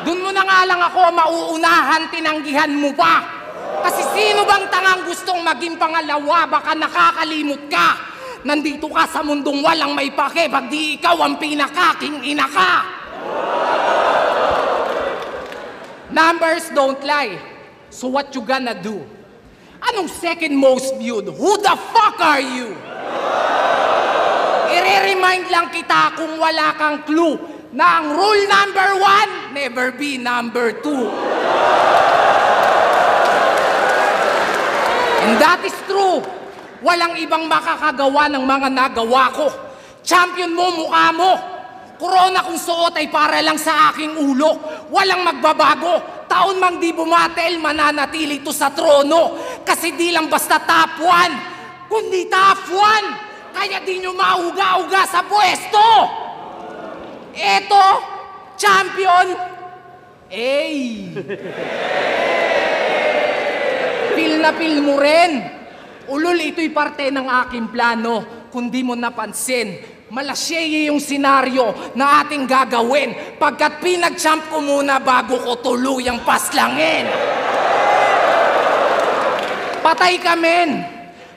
Doon mo na nga lang ako mauunahan, tinanggihan mo pa. Kasi sino bang tangang gustong maging pangalawa? Baka nakakalimot ka. Nandito ka sa mundong walang may pake, pag di ikaw ang pinakaking ina ka. Numbers don't lie. So what you gonna do? Anong second most viewed? Who the fuck are you? I-remind lang kita kung wala kang clue na ang rule number 1, never be number 2. And that is true. Walang ibang makakagawa ng mga nagawa ko. Champion mo, mukha mo. Corona kung suot ay para lang sa aking ulo. Walang magbabago. Taon mang di bumatel, mananatili to sa trono. Kasi di lang basta top 1, kundi top 1. Kaya di nyo mauga-uga sa pwesto. Eto, champion. Feel na feel mo rin. Ulol, ito'y parte ng aking plano. Kung di mo napansin, malasyeye yung senaryo na ating gagawin pagkat pinag-champ ko muna bago ko tuluyang paslangin. Patay ka, men.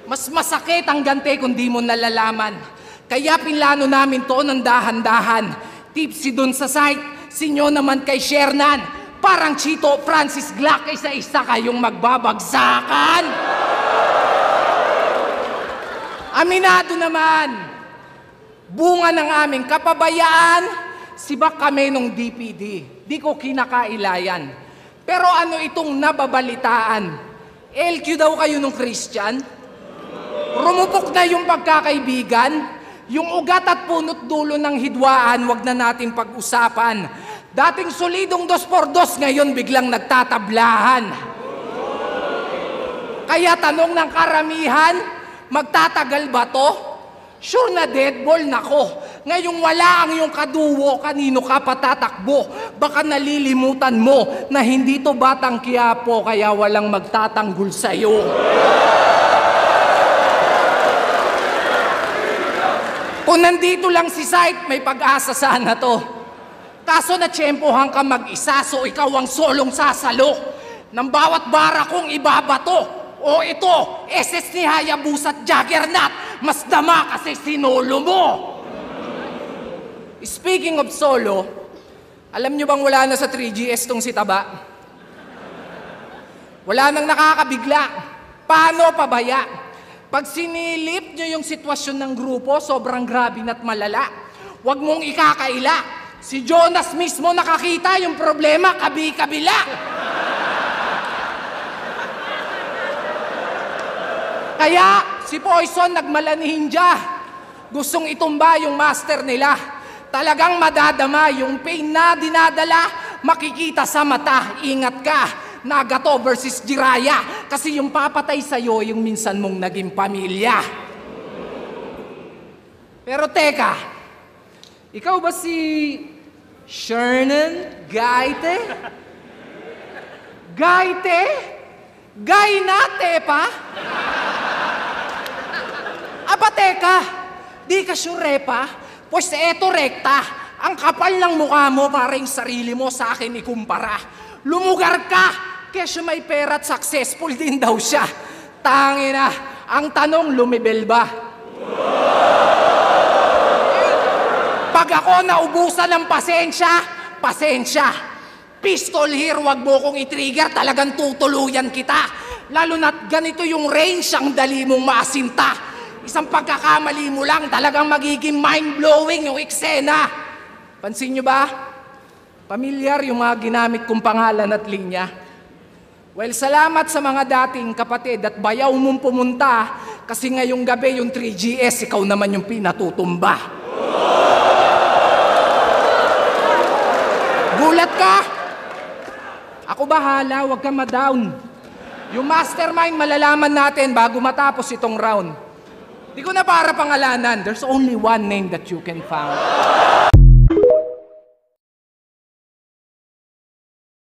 Mas masakit ang gante kung di mo nalalaman. Kaya pinlano namin to ng dahan-dahan. Tipsy dun sa site, sinyo naman kay Shernan. Parang Chito Francis Glock, isa-isa kayong magbabagsakan. Aminado naman, bunga ng aming kapabayaan, sibak kami nung DPD. Di ko kinakailayan. Pero ano itong nababalitaan? LQ daw kayo nung Christian? Rumupok na yung pagkakaibigan? Yung ugat at punot dulo ng hidwaan, wag na natin pag-usapan. Dating solidong 2x2, ngayon biglang nagtatablahan. Kaya tanong ng karamihan, magtatagal ba to? Sure na deadball na ko. Ngayong wala ang iyong kaduwo, kanino ka patatakbo? Baka nalilimutan mo na hindi to Batang Quiapo, kaya walang magtatanggol sa'yo. Kung nandito lang si Sight, may pag-asa sana to. Kaso natsyempohan ka mag-isa, so ikaw ang solong sasalo. Nang bawat bara kong ibabato. O ito, SS ni Hayabusa at Juggernaut, mas dama kasi sinolo mo. Speaking of solo, alam nyo bang wala na sa 3GS tong si Taba? Wala nang nakakabigla. Paano pabaya? Pag sinilip nyo yung sitwasyon ng grupo, sobrang grabe na't malala. Huwag mong ikakaila. Si Jonas mismo nakakita yung problema, kabi-kabila. Kaya si Poison nagmalaninja. Gustong itumba yung master nila. Talagang madadama yung pain na dinadala, makikita sa mata. Ingat ka. Nagato versus Jiraya. Kasi yung papatay sa'yo, yung minsan mong naging pamilya. Pero teka, ikaw ba si Shernan Gaite? Gaite? Gainate pa? Aba teka, di ka sure pa? Pues eto rekta, ang kapal ng mukha mo para yung sarili mo sa akin ikumpara. Lumugar ka! Kesyo may pera at successful din daw siya. Tangina, ang tanong, lumibel ba? Pag ako naubusan ng pasensya, pasensya. Pistol here, wag mo kong i-trigger, talagang tutuluyan kita. Lalo na't ganito yung range, ang dali mong maasinta. Isang pagkakamali mo lang, talagang magiging mind-blowing yung eksena. Pansin nyo ba? Pamilyar yung mga ginamit kong pangalan at linya. Well, salamat sa mga dating kapatid at bayaw mong pumunta kasi ngayong gabi yung 3GS, ikaw naman yung pinatutumba. Gulat ka? Ako bahala, huwag kang ma-down. Yung mastermind malalaman natin bago matapos itong round. Di ko na para pangalanan, there's only one name that you can found.